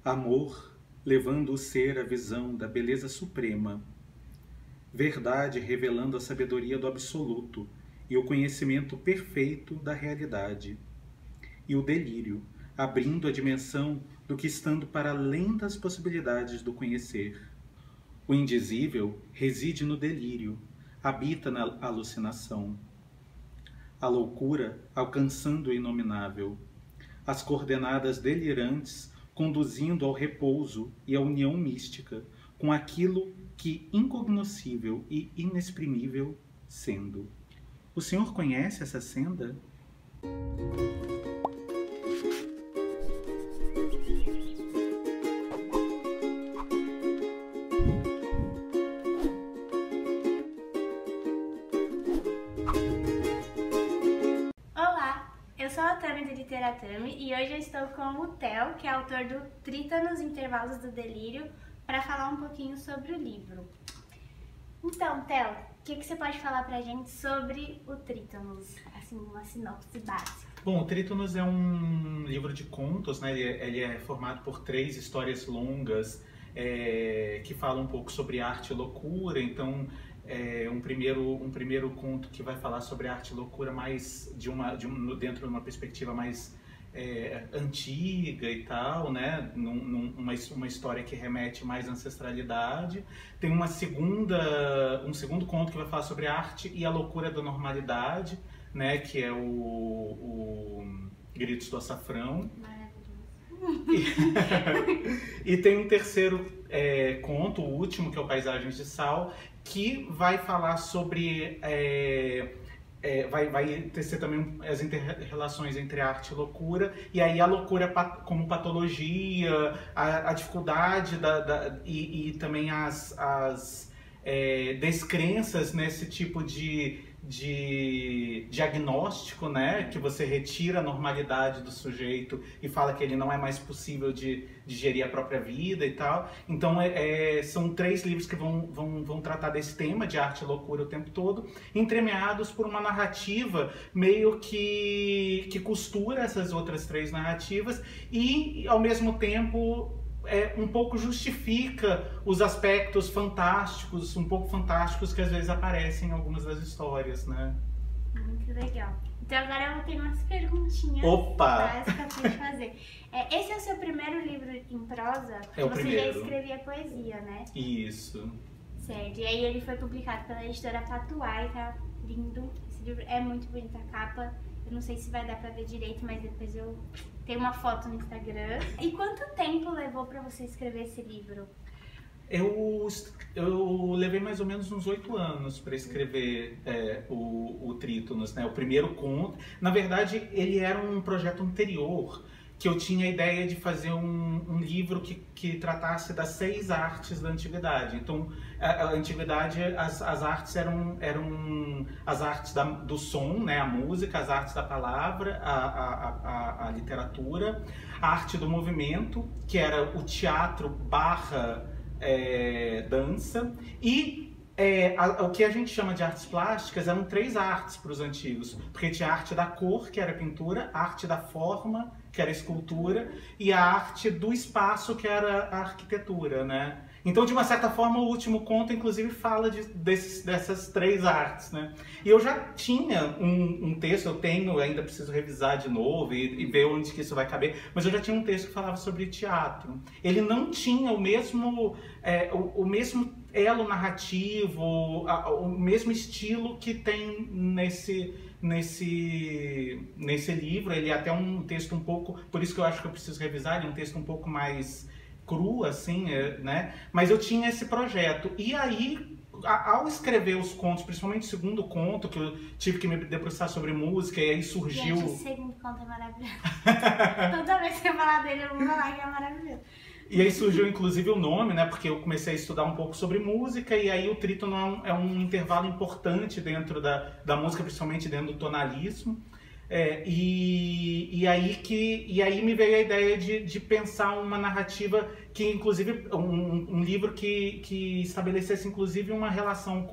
Amor, levando o ser à visão da beleza suprema. Verdade, revelando a sabedoria do absoluto e o conhecimento perfeito da realidade. E o delírio, abrindo a dimensão do que estando para além das possibilidades do conhecer. O indizível reside no delírio, habita na alucinação. A loucura alcançando o inominável. As coordenadas delirantes conduzindo ao repouso e à união mística com aquilo que incognoscível e inexprimível sendo. O senhor conhece essa senda? Eu sou a Tami do Literatame e hoje eu estou com o Theo, que é autor do Trítonos, Intervalos do Delírio, para falar um pouquinho sobre o livro. Então, Theo, o que você pode falar pra gente sobre o Trítonos? Assim, uma sinopse básica. Bom, o Trítonos é um livro de contos, né? Ele é formado por 3 histórias longas que falam um pouco sobre arte e loucura. Então, um primeiro conto que vai falar sobre arte e loucura mais dentro de uma perspectiva mais antiga e tal, né? Uma história que remete mais à ancestralidade. Tem um segundo conto que vai falar sobre a arte e a loucura da normalidade, né? Que é o Gritos do Açafrão. E tem um terceiro conto, o último, que é o Paisagens de Sal, que vai falar sobre... vai tecer também as interrelações entre arte e loucura, e aí a loucura como patologia, a dificuldade e também as descrenças nesse tipo de diagnóstico, né? Que você retira a normalidade do sujeito e fala que ele não é mais possível de gerir a própria vida e tal. Então são 3 livros que vão tratar desse tema de arte e loucura o tempo todo, entremeados por uma narrativa meio que costura essas outras 3 narrativas e, ao mesmo tempo, um pouco justifica os aspectos fantásticos, um pouco fantásticos, que às vezes aparecem em algumas das histórias, né? Muito legal. Então agora eu tenho umas perguntinhas básicas pra te fazer. Esse é o seu primeiro livro em prosa? É o primeiro. Você já escrevia poesia, né? Isso. Certo. E aí ele foi publicado pela editora Patuá e tá lindo. Esse livro é muito bonita a capa. Eu não sei se vai dar pra ver direito, mas depois eu tenho uma foto no Instagram. E quanto tempo levou pra você escrever esse livro? Eu levei mais ou menos uns 8 anos para escrever o Trítonos, né? O primeiro conto. Na verdade, ele era um projeto anterior, que eu tinha a ideia de fazer um livro que tratasse das 6 artes da antiguidade. Então, a antiguidade, as artes eram as artes do som, né, a música, as artes da palavra, a literatura, a arte do movimento, que era o teatro barra dança, e o que a gente chama de artes plásticas eram 3 artes para os antigos, porque tinha a arte da cor, que era a pintura, a arte da forma, que era a escultura, e a arte do espaço, que era a arquitetura, né? Então, de uma certa forma, o último conto, inclusive, fala dessas 3 artes, né? E eu já tinha um texto, eu tenho, ainda preciso revisar de novo e ver onde que isso vai caber, mas eu já tinha um texto que falava sobre teatro. Ele não tinha o mesmo elo narrativo, o mesmo estilo que tem nesse livro. Ele é até um texto um pouco, por isso que eu acho que eu preciso revisar, ele é um texto um pouco mais cru, assim, né? Mas eu tinha esse projeto. E aí, ao escrever os contos, principalmente o segundo conto, que eu tive que me debruçar sobre música, e aí surgiu... Gente, o segundo conto é maravilhoso. Toda vez que eu falar dele, eu vou falar que é maravilhoso. E aí surgiu, inclusive, o nome, né? Porque eu comecei a estudar um pouco sobre música, e aí o trítono é um intervalo importante dentro da música, principalmente dentro do tonalismo. E aí me veio a ideia de pensar uma narrativa que, inclusive, um livro que estabelecesse, inclusive, uma relação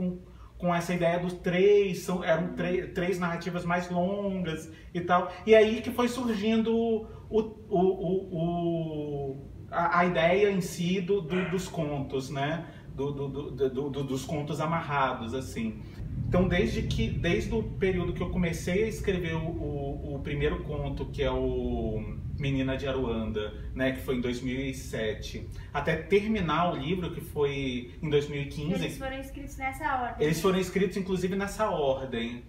com essa ideia dos 3, eram 3 narrativas mais longas e tal. E aí que foi surgindo a ideia em si dos contos, né? Dos contos amarrados, assim. Então, desde o período que eu comecei a escrever o primeiro conto, que é o Menina de Aruanda, né, que foi em 2007, até terminar o livro, que foi em 2015. Eles foram escritos nessa ordem. Eles foram escritos, inclusive, nessa ordem.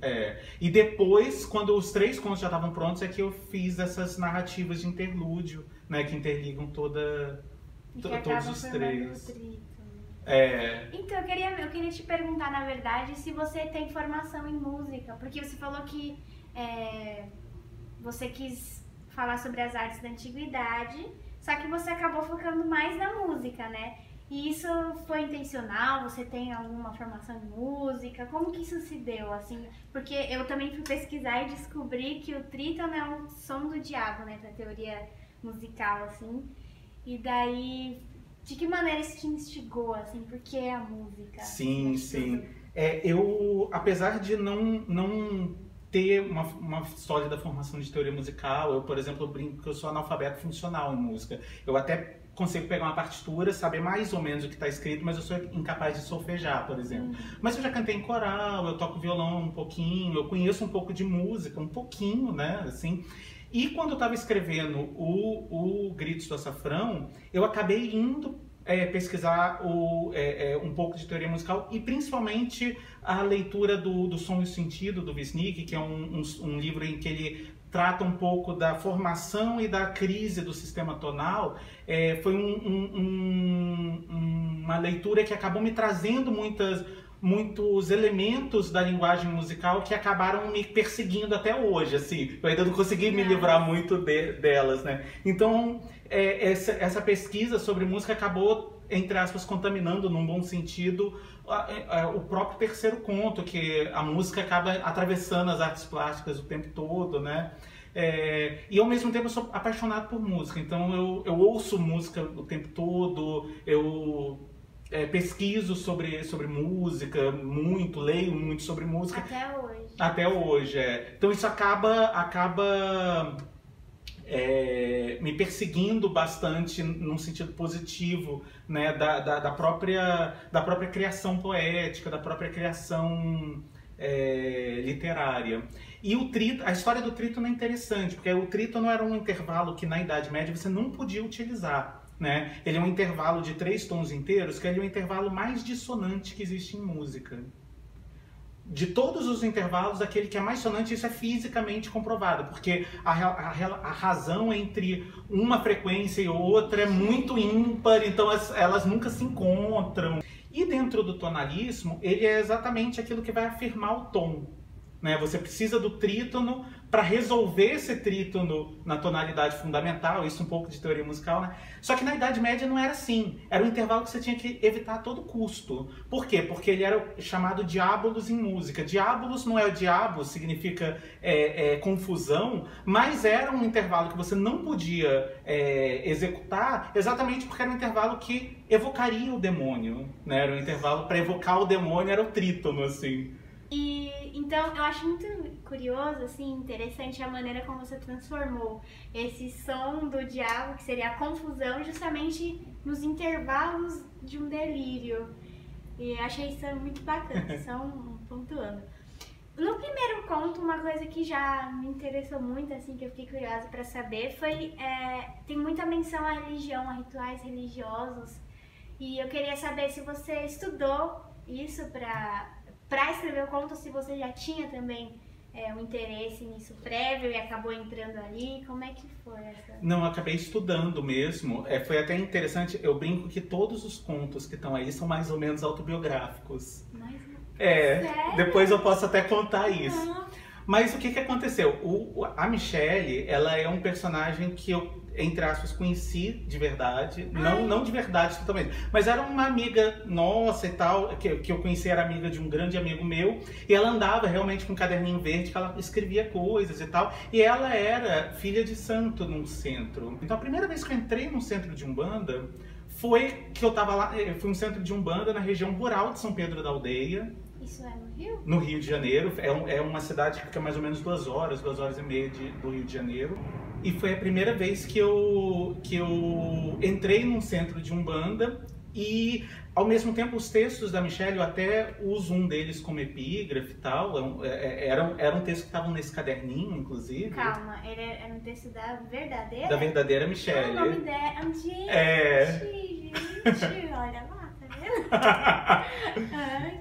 E depois, quando os 3 contos já estavam prontos, é que eu fiz essas narrativas de interlúdio, né, que interligam todos os 3. Então, eu queria te perguntar, na verdade, se você tem formação em música, porque você falou que você quis falar sobre as artes da antiguidade, só que você acabou focando mais na música, né? E isso foi intencional? Você tem alguma formação em música? Como que isso se deu, assim? Porque eu também fui pesquisar e descobri que o trítono é um som do diabo, né? Pra teoria musical, assim. E daí, de que maneira isso te instigou, assim? Por que a música? Sim. Eu, apesar de não ter uma sólida formação de teoria musical, eu, por exemplo, brinco que eu sou analfabeto funcional em música. Eu até consigo pegar uma partitura, saber mais ou menos o que está escrito, mas eu sou incapaz de solfejar, por exemplo. Mas eu já cantei em coral, eu toco violão um pouquinho, eu conheço um pouco de música, um pouquinho, né, assim. E quando eu estava escrevendo o Gritos do Açafrão, eu acabei indo pesquisar um pouco de teoria musical e principalmente a leitura do Som e o Sentido, do Wisnik, que é um livro em que ele trata um pouco da formação e da crise do sistema tonal. Foi uma leitura que acabou me trazendo muitos elementos da linguagem musical que acabaram me perseguindo até hoje, assim. Eu ainda não consegui me livrar muito delas, né? Então, essa pesquisa sobre música acabou, entre aspas, contaminando, num bom sentido, o próprio terceiro conto, que a música acaba atravessando as artes plásticas o tempo todo, né? E ao mesmo tempo eu sou apaixonado por música, então eu ouço música o tempo todo, eu pesquiso sobre música muito, leio muito sobre música. Até hoje. Até hoje, Então isso acaba me perseguindo bastante num sentido positivo, né, da própria criação poética, da própria criação literária. E a história do trítono é interessante, porque o trítono era um intervalo que na Idade Média você não podia utilizar, né? Ele é um intervalo de 3 tons inteiros, que ele é o intervalo mais dissonante que existe em música. De todos os intervalos, aquele que é mais sonante, isso é fisicamente comprovado, porque a razão entre uma frequência e outra é muito ímpar, então elas nunca se encontram. E dentro do tonalismo, ele é exatamente aquilo que vai afirmar o tom, né? Você precisa do trítono para resolver esse trítono na tonalidade fundamental, isso um pouco de teoria musical, né? Só que na Idade Média não era assim. Era um intervalo que você tinha que evitar a todo custo. Por quê? Porque ele era chamado diabolos em música. Diabolos não é o diabo, significa confusão, mas era um intervalo que você não podia executar exatamente porque era um intervalo que evocaria o demônio, né? Era um intervalo para evocar o demônio, era o trítono, assim. Então, eu acho muito curioso, assim, interessante a maneira como você transformou esse som do diabo, que seria a confusão, justamente nos intervalos de um delírio. E achei isso muito bacana, só pontuando. No primeiro conto, uma coisa que já me interessou muito, assim, que eu fiquei curiosa para saber, foi... tem muita menção à religião, a rituais religiosos. E eu queria saber se você estudou isso para escrever o conto, se você já tinha também um interesse nisso prévio e acabou entrando ali, como é que foi essa? Não, eu acabei estudando mesmo, foi até interessante, eu brinco que todos os contos que estão aí são mais ou menos autobiográficos. Sério? Depois eu posso até contar isso. Mas o que aconteceu? A Michelle, ela é um personagem que eu, entre aspas, conheci de verdade, não de verdade totalmente, mas era uma amiga nossa e tal, que eu conheci, era amiga de um grande amigo meu, e ela andava realmente com um caderninho verde, que ela escrevia coisas e tal, e ela era filha de santo num centro. Então a primeira vez que eu entrei num centro de Umbanda, foi que eu tava lá, eu fui um centro de Umbanda na região rural de São Pedro da Aldeia. Isso é no Rio? No Rio de Janeiro, é uma cidade que fica mais ou menos 2 horas e meia do Rio de Janeiro. e foi a primeira vez que eu entrei num centro de Umbanda e, ao mesmo tempo, os textos da Michelle, eu até uso um deles como epígrafe e tal, era um texto que estavam nesse caderninho, inclusive. Calma, era um texto da verdadeira? Da verdadeira Michelle. O nome dela... Gente, olha lá.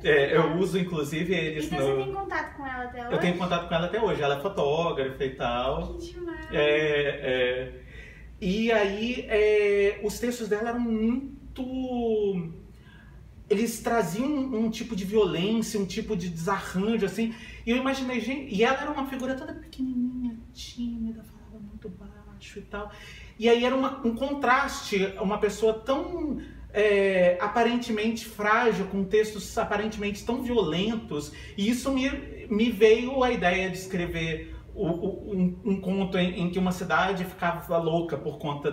Eu uso inclusive eles então você tem contato com ela até hoje? Eu tenho contato com ela até hoje, ela é fotógrafa e tal. Que demais! E aí, os textos dela eram muito... Eles traziam um tipo de violência, um tipo de desarranjo, assim. E eu imaginei, gente... E ela era uma figura toda pequenininha, tímida, falava muito baixo e tal. E aí era um contraste, uma pessoa tão... aparentemente frágil, com textos aparentemente tão violentos, e isso me veio a ideia de escrever um conto em que uma cidade ficava louca por conta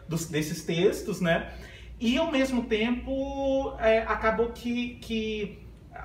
desses textos, né? E ao mesmo tempo acabou que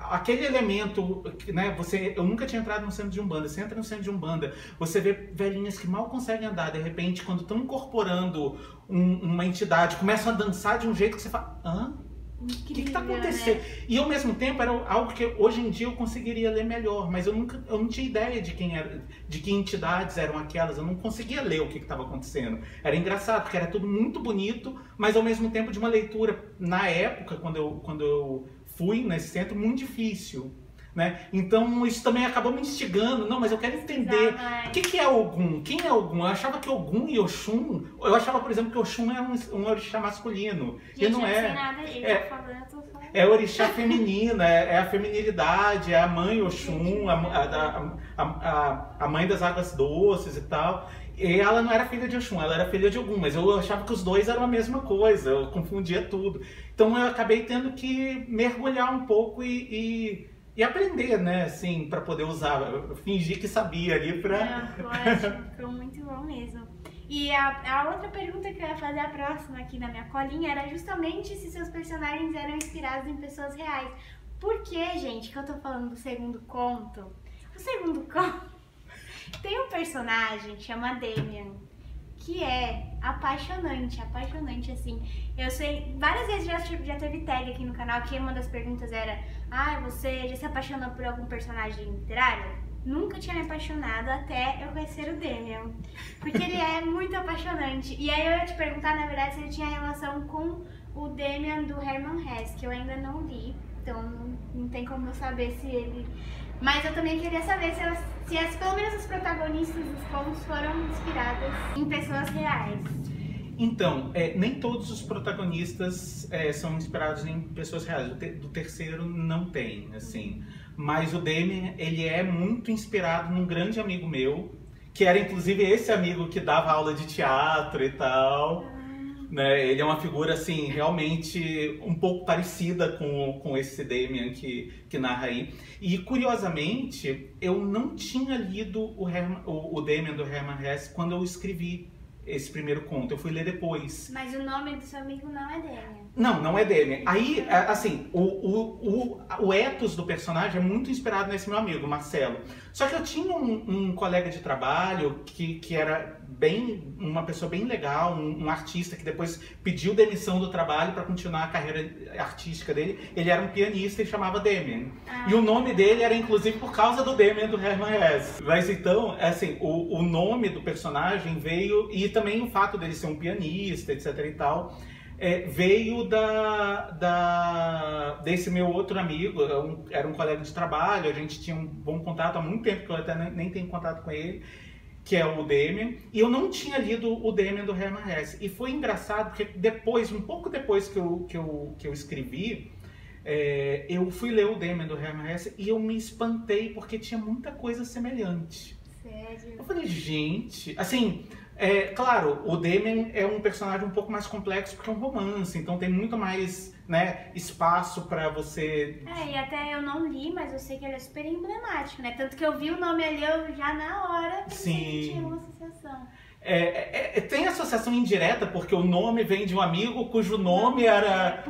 aquele elemento, né? Eu nunca tinha entrado no centro de Umbanda. Você entra no centro de Umbanda, você vê velhinhas que mal conseguem andar, de repente, quando estão incorporando uma entidade, começam a dançar de um jeito que você fala, hã? O que está acontecendo? Né? E ao mesmo tempo era algo que hoje em dia eu conseguiria ler melhor, mas eu não tinha ideia de que entidades eram aquelas, eu não conseguia ler o que estava acontecendo. Era engraçado, porque era tudo muito bonito, mas ao mesmo tempo de uma leitura, na época, quando eu fui nesse centro, muito difícil. Né? Então isso também acabou me instigando. Não, mas eu quero entender o que é Ogum, quem é Ogum? Eu achava que Ogum e Oxum, eu achava, por exemplo, que Oxum é um orixá masculino. Gente, e não é. Nada, eu tô falando. É orixá feminina, é a feminilidade, é a mãe Oxum, a mãe das águas doces e tal. E ela não era filha de Oxum, ela era filha de Ogum, mas eu achava que os dois eram a mesma coisa, eu confundia tudo. Então eu acabei tendo que mergulhar um pouco e aprender, né, assim, para poder usar. Eu fingi que sabia ali pra... Ótimo, ficou muito bom mesmo. E a outra pergunta que eu ia fazer, a próxima aqui na minha colinha, era justamente se seus personagens eram inspirados em pessoas reais. Por que, gente, que eu tô falando do segundo conto? O segundo conto tem um personagem que chama Damian, que é apaixonante, assim. Eu sei, várias vezes já teve tag aqui no canal que uma das perguntas era: você já se apaixonou por algum personagem literário? Nunca tinha me apaixonado até eu conhecer o Damian, porque ele é muito apaixonante. E aí eu ia te perguntar, na verdade, se ele tinha relação com o Damian do Hermann Hesse, que eu ainda não li, então não tem como eu saber se ele... Mas eu também queria saber se pelo menos as protagonistas dos contos foram inspiradas em pessoas reais. Então, nem todos os protagonistas são inspirados em pessoas reais. Do terceiro não tem, assim. Mas o Damian, ele é muito inspirado num grande amigo meu, que era inclusive esse amigo que dava aula de teatro e tal. Né? Ele é uma figura, assim, realmente um pouco parecida com esse Damian que narra aí. E, curiosamente, eu não tinha lido o Damian do Hermann Hesse quando eu escrevi esse primeiro conto. Eu fui ler depois. Mas o nome do seu amigo não é Damian. Não é Damian. Aí, assim, o ethos do personagem é muito inspirado nesse meu amigo, Marcelo. Só que eu tinha um colega de trabalho que era uma pessoa bem legal, um artista que depois pediu demissão do trabalho para continuar a carreira artística dele. Ele era um pianista e chamava Damian. E o nome dele era inclusive por causa do Damian do Hermann Hesse. Mas então, assim, o nome do personagem veio, e também o fato dele ser um pianista, etc e tal, veio desse meu outro amigo. Era um colega de trabalho, a gente tinha um bom contato há muito tempo, que eu até nem tenho contato com ele, que é o Damian, e eu não tinha lido o Damian do Hermann Hesse. E foi engraçado, porque um pouco depois que eu escrevi, eu fui ler o Damian do Hermann Hesse e eu me espantei, porque tinha muita coisa semelhante. Sério? Eu falei, gente, assim... claro, o Damian é um personagem um pouco mais complexo porque é um romance, então tem muito mais, né, espaço pra você... E até eu não li, mas eu sei que ele é super emblemático, né? Tanto que eu vi o nome ali, eu já na hora pensei que tinha uma associação. Tem associação indireta, porque o nome vem de um amigo cujo nome era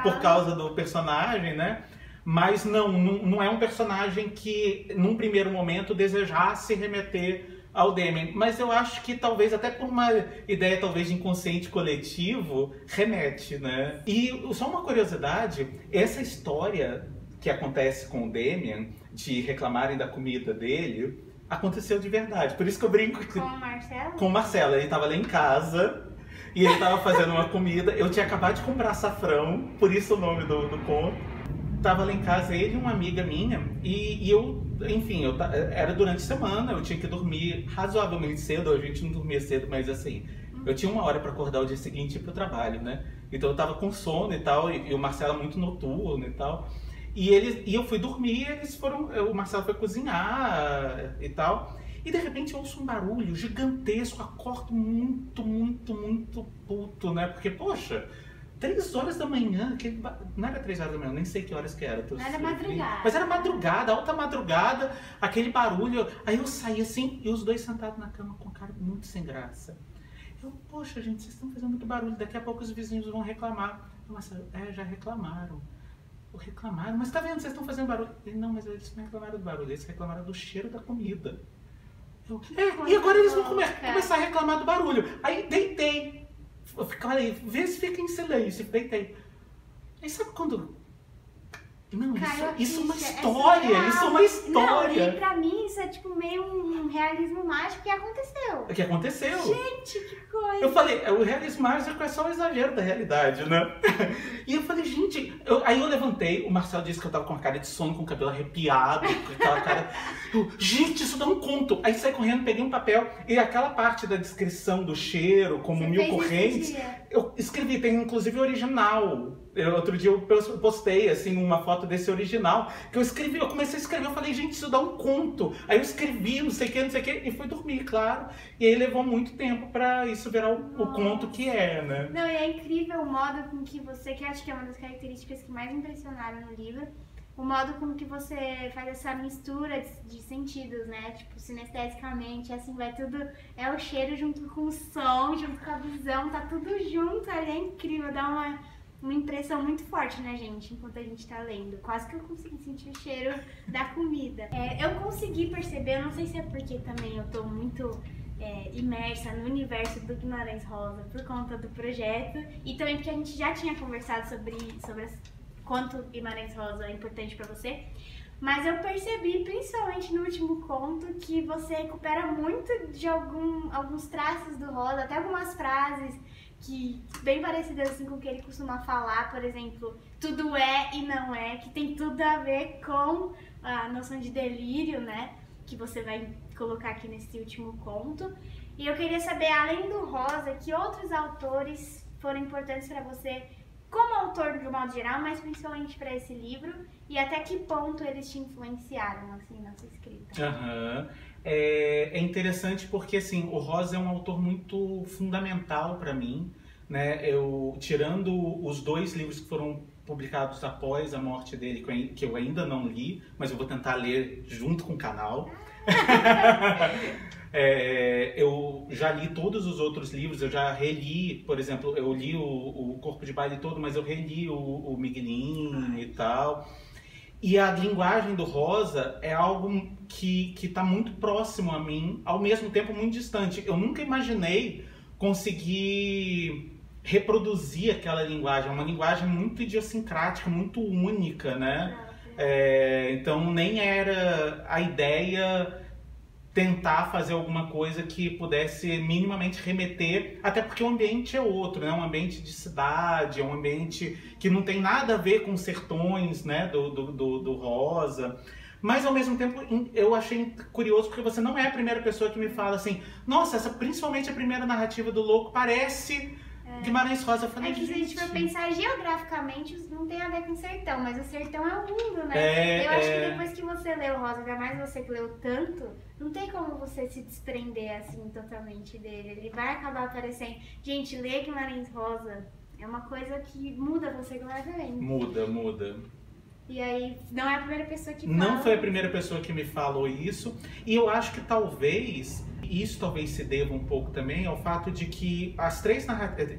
por causa do personagem, né? Mas não é um personagem que, num primeiro momento, desejasse remeter ao Damien, mas eu acho que talvez até por uma ideia talvez de inconsciente coletivo remete, né? E só uma curiosidade, essa história que acontece com o Damien de reclamarem da comida dele aconteceu de verdade. Por isso que eu brinco Com o Marcelo? com o Marcelo. Ele tava lá em casa e ele tava fazendo uma comida. Eu tinha acabado de comprar açafrão, por isso o nome do conto. Tava lá em casa ele e uma amiga minha e eu, enfim, era durante a semana, eu tinha que dormir razoavelmente cedo, a gente não dormia cedo, mas assim, eu tinha 1 hora para acordar o dia seguinte e ir pro trabalho, né? Então eu tava com sono e tal, e o Marcelo muito noturno e tal. E eu fui dormir, o Marcelo foi cozinhar e tal. E de repente eu ouço um barulho gigantesco, acordo muito, muito, muito puto, né? Porque, poxa, 3 horas da manhã, não era 3 horas da manhã, nem sei que horas que era. Era madrugada. Mas era madrugada, alta madrugada, aquele barulho. Aí eu saí assim, e os dois sentados na cama com a cara muito sem graça. Poxa, gente, vocês estão fazendo muito barulho, daqui a pouco os vizinhos vão reclamar. Eu, Marcelo, já reclamaram. Reclamaram? Mas tá vendo, vocês estão fazendo barulho. Ele, não, mas eles não reclamaram do barulho, eles reclamaram do cheiro da comida. E agora eles vão começar a reclamar do barulho. Aí deitei. Eu falei, vê se fica em silêncio. Deitei. Aí sabe quando... Não, isso é uma história, isso é uma história. Não, e pra mim isso é tipo meio um realismo mágico que aconteceu. O que aconteceu? Gente, que coisa. Eu falei, o realismo mágico é só um exagero da realidade, né? E eu falei, gente... Aí eu levantei, o Marcelo disse que eu tava com a cara de sono, com o cabelo arrepiado, com aquela cara... gente, isso dá um conto. Aí saí correndo, peguei um papel e aquela parte da descrição do cheiro, como 1000 correntes, eu escrevi, tem inclusive o original. Outro dia eu postei, assim, uma foto desse original, que eu comecei a escrever, eu falei, gente, isso dá um conto. Aí eu escrevi, não sei o que, e fui dormir, claro. E aí levou muito tempo pra isso virar o conto que é, né? Não, e é incrível o modo com que você, que acho que é uma das características que mais impressionaram no livro, o modo como que você faz essa mistura de sentidos, né? Tipo, sinesteticamente, assim, vai tudo... É o cheiro junto com o som, junto com a visão, tá tudo junto ali, é incrível, dá uma impressão muito forte, né, gente, enquanto a gente tá lendo. Quase que eu consegui sentir o cheiro da comida. Eu consegui perceber, eu não sei se é porque também eu tô muito imersa no universo do Guimarães Rosa por conta do projeto, e também porque a gente já tinha conversado sobre quanto Guimarães Rosa é importante pra você. Mas eu percebi, principalmente no último conto, que você recupera muito de alguns traços do Rosa, até algumas frases que bem parecidas assim com o que ele costuma falar, por exemplo, tudo é e não é, que tem tudo a ver com a noção de delírio, né, que você vai colocar aqui nesse último conto. E eu queria saber, além do Rosa, que outros autores foram importantes para você como autor de um modo geral, mas principalmente para esse livro, e até que ponto eles te influenciaram, assim, na sua escrita? É interessante porque, assim, o Rosa é um autor muito fundamental para mim, né? Tirando os 2 livros que foram publicados após a morte dele, que eu ainda não li, mas eu vou tentar ler junto com o canal. Eu já li todos os outros livros, eu já reli, por exemplo, eu li o Corpo de Baile todo, mas eu reli o Miguelinho e tal. E a linguagem do Rosa é algo que está muito próximo a mim, ao mesmo tempo muito distante. Eu nunca imaginei conseguir reproduzir aquela linguagem. É uma linguagem muito idiosincrática, muito única, né? Então nem era a ideia tentar fazer alguma coisa que pudesse minimamente remeter, até porque o ambiente é outro, né? Um ambiente de cidade, é um ambiente que não tem nada a ver com os sertões, né? do Rosa. Mas ao mesmo tempo eu achei curioso porque você não é a primeira pessoa que me fala assim, nossa, principalmente a primeira narrativa do Louco parece Guimarães Rosa. Eu falei, que se a gente for pensar geograficamente, não tem a ver com sertão, mas o sertão é o mundo, né? Eu acho que depois que você leu Rosa, ainda mais você que leu tanto, não tem como você se desprender assim totalmente dele. Ele vai acabar aparecendo. Gente, ler Guimarães Rosa é uma coisa que muda você completamente. Muda. E aí, não é a primeira pessoa que fala. Não foi a primeira pessoa que me falou isso. E eu acho que talvez, isso talvez se deva um pouco também ao fato de que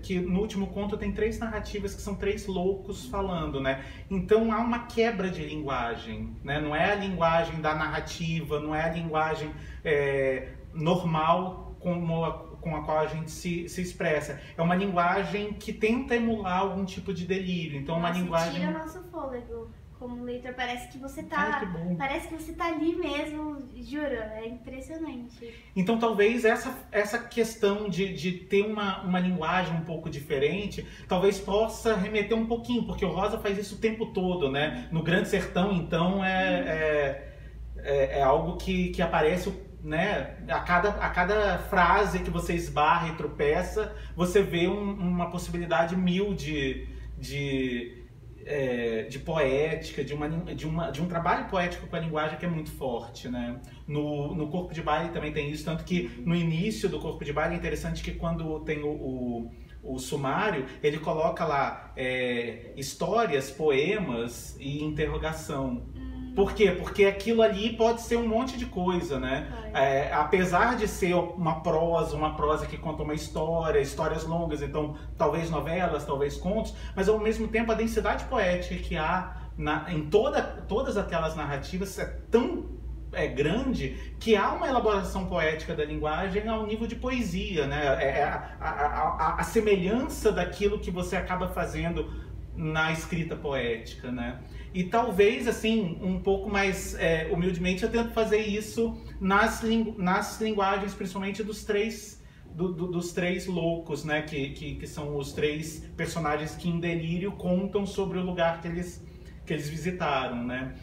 que no último conto tem 3 narrativas que são 3 loucos falando, né? Então há uma quebra de linguagem, né? Não é a linguagem da narrativa, não é a linguagem normal com a qual a gente se expressa. É uma linguagem que tenta emular algum tipo de delírio. Então, uma linguagem... tira nosso fôlego. Como leitor, parece que você tá... Ai, que bom. Parece que você tá ali mesmo, juro, é impressionante. Então, talvez essa questão de ter uma linguagem um pouco diferente, talvez possa remeter um pouquinho, porque o Rosa faz isso o tempo todo, né? No Grande Sertão, então, é algo que aparece, né? A cada frase que você esbarra e tropeça, você vê uma possibilidade mil de poética, de um trabalho poético com a linguagem que é muito forte, né? No Corpo de Baile também tem isso, tanto que no início do Corpo de Baile é interessante que quando tem o sumário, ele coloca lá histórias, poemas e interrogação. Por quê? Porque aquilo ali pode ser um monte de coisa, né? Apesar de ser uma prosa que conta uma história, histórias longas, então talvez novelas, talvez contos, mas ao mesmo tempo a densidade poética que há em todas aquelas narrativas é tão grande que há uma elaboração poética da linguagem ao nível de poesia, né? A semelhança daquilo que você acaba fazendo na escrita poética, né? E talvez, assim, um pouco mais humildemente, eu tento fazer isso nas linguagens, principalmente dos três loucos, né? Que são os três personagens que em delírio contam sobre o lugar que eles visitaram, né?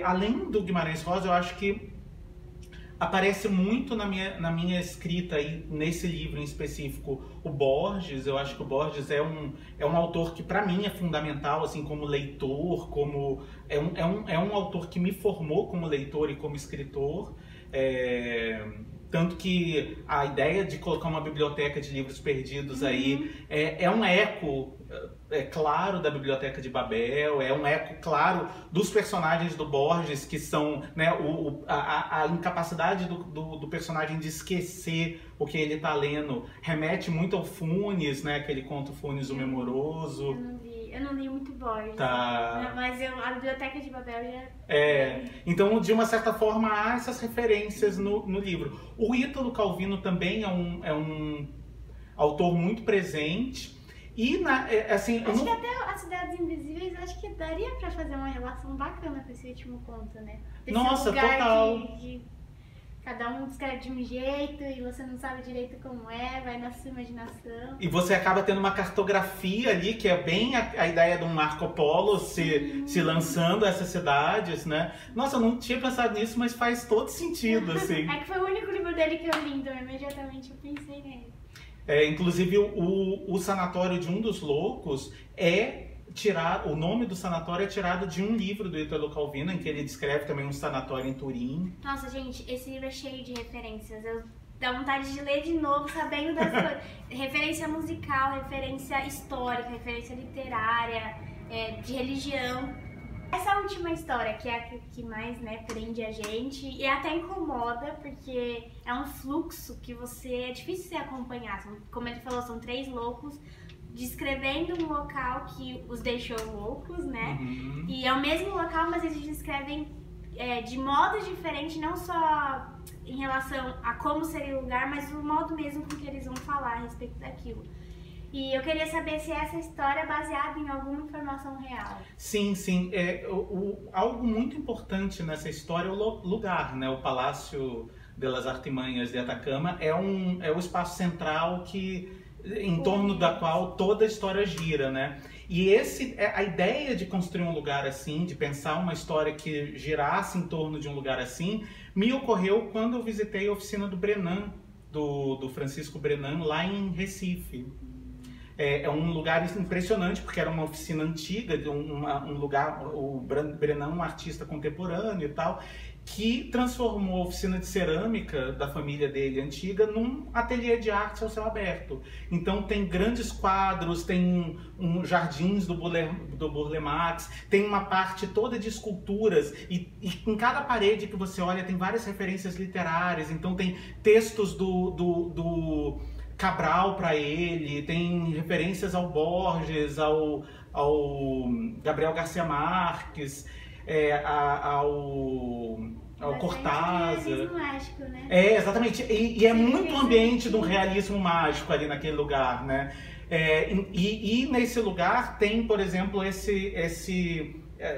Além do Guimarães Rosa, eu acho que aparece muito na minha escrita aí, nesse livro em específico, o Borges. Eu acho que o Borges é um autor que para mim é fundamental, assim, como leitor, é um autor que me formou como leitor e como escritor. Tanto que a ideia de colocar uma biblioteca de livros perdidos aí é um eco claro da Biblioteca de Babel, é um eco claro dos personagens do Borges, que são, né, a incapacidade do personagem de esquecer o que ele está lendo, remete muito ao Funes, né, aquele conto Funes o Memoroso. Eu não li muito Borges, tá. Mas a Biblioteca de Babel já... Então, de uma certa forma, há essas referências no livro. O Ítalo Calvino também é um autor muito presente. E, assim... Acho que até As Cidades Invisíveis, acho que daria pra fazer uma relação bacana com esse último conto, né? Nossa, total! Que cada um descreve de um jeito e você não sabe direito como vai na sua imaginação. E você acaba tendo uma cartografia ali, que é bem a ideia de um Marco Polo se lançando essas cidades, né? Nossa, eu não tinha pensado nisso, mas faz todo sentido, assim. É que foi o único livro dele que eu li, então imediatamente eu pensei nele. Inclusive, o sanatório de um dos loucos o nome do sanatório é tirado de um livro do Ítalo Calvino, em que ele descreve também um sanatório em Turim. Nossa, gente, esse livro é cheio de referências. Dá vontade de ler de novo, sabendo das coisas. Referência musical, referência histórica, referência literária, de religião. Essa última história, que é a que mais, né, prende a gente e até incomoda, porque é um fluxo que é difícil você acompanhar. Como ele falou, são três loucos descrevendo um local que os deixou loucos, né? E é o mesmo local, mas eles descrevem de modos diferentes, não só em relação a como seria o lugar, mas o modo mesmo com que eles vão falar a respeito daquilo. E eu queria saber se essa história é baseada em alguma informação real. Sim, sim. Algo muito importante nessa história é o lugar, né? O Palácio de las Artimanhas de Atacama é o espaço central em torno da qual toda a história gira, né? E a ideia de construir um lugar assim, de pensar uma história que girasse em torno de um lugar assim, me ocorreu quando eu visitei a oficina do Brenan, do Francisco Brenan, lá em Recife. É um lugar impressionante, porque era uma oficina antiga, um lugar, o Brenan, um artista contemporâneo e tal, que transformou a oficina de cerâmica da família dele antiga num ateliê de arte ao céu aberto. Então tem grandes quadros, tem jardins do Burle Marx, tem uma parte toda de esculturas e em cada parede que você olha tem várias referências literárias. Então tem textos do Cabral para ele, tem referências ao Borges, ao Gabriel Garcia Marques, o Cortázar. Realismo mágico, né? É, exatamente. E é muito ambiente do sim. realismo mágico ali naquele lugar, né? E nesse lugar tem, por exemplo,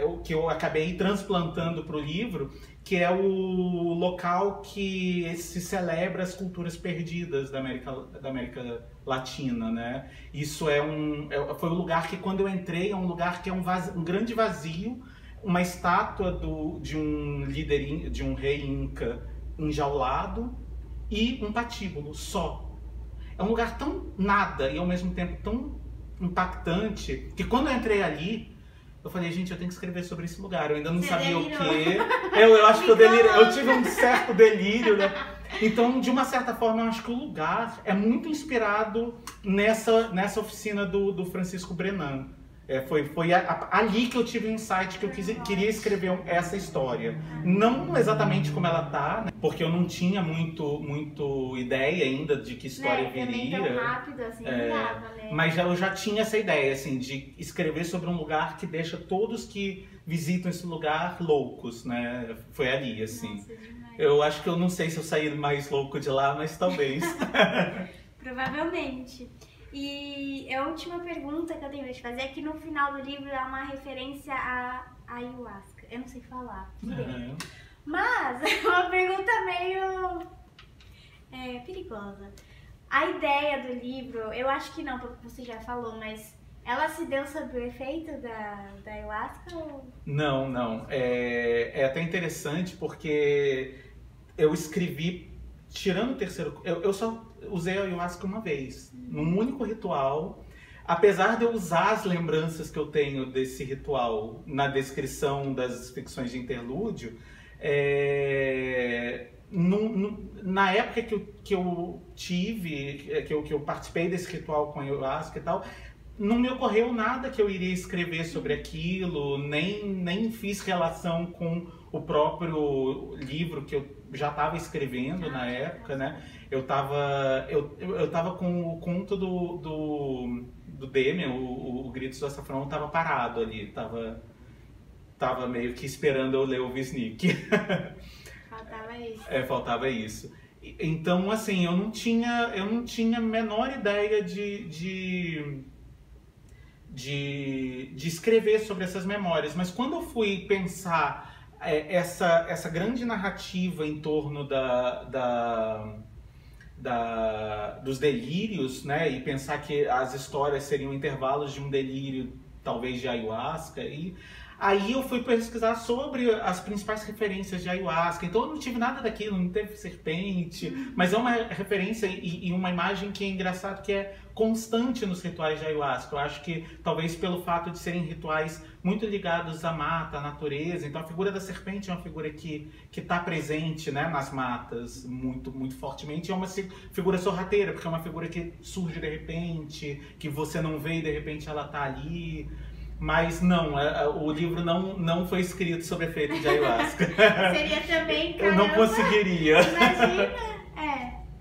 o que eu acabei transplantando para o livro, que é o local que se celebra as culturas perdidas da América Latina, né? Isso foi um lugar que, quando eu entrei, é um lugar que é um grande vazio, uma estátua de um líder, de um rei inca enjaulado e um patíbulo só. É um lugar tão nada e ao mesmo tempo tão impactante que, quando eu entrei ali, eu falei, gente, eu tenho que escrever sobre esse lugar. Eu ainda não sabia delirou. O quê. Eu acho que eu delirei. Eu tive um certo delírio, né? Então, de uma certa forma, eu acho que o lugar é muito inspirado nessa oficina do Francisco Brenan. Foi ali que eu tive o insight que eu queria escrever essa história. Não exatamente como ela tá, né? Porque eu não tinha muito ideia ainda de que história viria. Tão rápido assim, não dava, né? Mas eu já tinha essa ideia, assim, de escrever sobre um lugar que deixa todos que visitam esse lugar loucos, né? Foi ali, assim. Nossa, demais. Eu acho que eu não sei se eu saí mais louco de lá, mas talvez. Provavelmente. E a última pergunta que eu tenho pra te fazer é que no final do livro há uma referência à ayahuasca. Eu não sei falar direito. Mas é uma pergunta meio perigosa. A ideia do livro, eu acho que não, porque você já falou, mas ela se deu sob o efeito da ayahuasca? Ou... Não. É até interessante porque eu escrevi, tirando o terceiro... Eu só usei a ayahuasca uma vez, num único ritual. Apesar de eu usar as lembranças que eu tenho desse ritual na descrição das ficções de interlúdio, na época que eu tive, que eu participei desse ritual com a ayahuasca e tal, não me ocorreu nada que eu iria escrever sobre aquilo, nem fiz relação com o próprio livro que eu já estava escrevendo na época, né? Eu tava com o conto do Demian, o Gritos do Açafrão, estava parado ali, tava meio que esperando eu ler o Wisnik. Faltava isso. Faltava isso. Então, assim, eu não tinha a menor ideia de escrever sobre essas memórias, mas quando eu fui pensar essa grande narrativa em torno dos delírios, né, e pensar que as histórias seriam intervalos de um delírio, talvez de ayahuasca, aí eu fui pesquisar sobre as principais referências de ayahuasca. Então eu não tive nada daquilo, não teve serpente, mas é uma referência e uma imagem que é engraçado, que é constante nos rituais de ayahuasca. Eu acho que talvez pelo fato de serem rituais muito ligados à mata, à natureza, então a figura da serpente é uma figura que está presente, né, nas matas muito, muito fortemente. É uma figura sorrateira, porque é uma figura que surge de repente, que você não vê e de repente ela está ali. Mas não, o livro não foi escrito sob efeito de ayahuasca. Seria também, caramba, eu não conseguiria.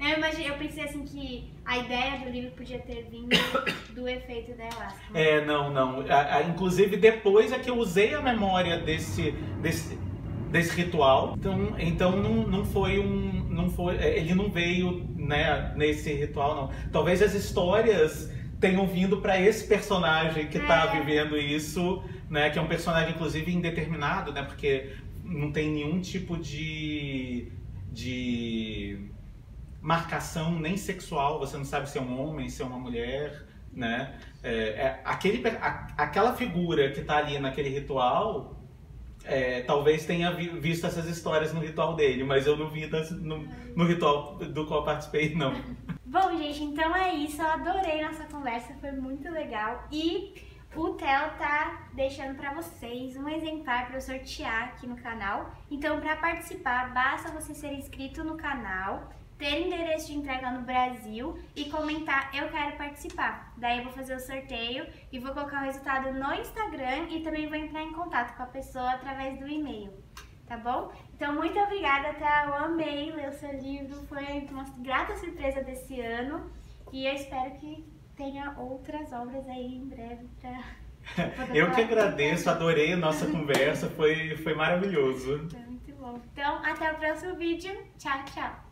Imagina, eu pensei assim que a ideia do livro podia ter vindo do efeito da ayahuasca. Não. Inclusive depois é que eu usei a memória desse ritual. Então não foi ele não veio, né, nesse ritual, não. Talvez as histórias tenham vindo para esse personagem que está vivendo isso, né? Que é um personagem, inclusive, indeterminado, né? Porque não tem nenhum tipo de marcação nem sexual. Você não sabe se é um homem, se é uma mulher, né? Aquela figura que está ali naquele ritual, talvez tenha visto essas histórias no ritual dele, mas eu não vi no ritual do qual participei, não. Bom, gente, então é isso. Eu adorei nossa conversa, foi muito legal. E o Theo tá deixando pra vocês um exemplar para eu sortear aqui no canal. Então, para participar, basta você ser inscrito no canal, ter endereço de entrega no Brasil e comentar "eu quero participar". Daí eu vou fazer o sorteio e vou colocar o resultado no Instagram e também vou entrar em contato com a pessoa através do e-mail. Tá bom? Então, muito obrigada, Theo. Eu amei ler o seu livro. Foi uma grata surpresa desse ano. E eu espero que tenha outras obras aí em breve pra... Eu que agradeço, adorei a nossa conversa. Foi maravilhoso. Foi muito bom. bom. Então, até o próximo vídeo. Tchau, tchau.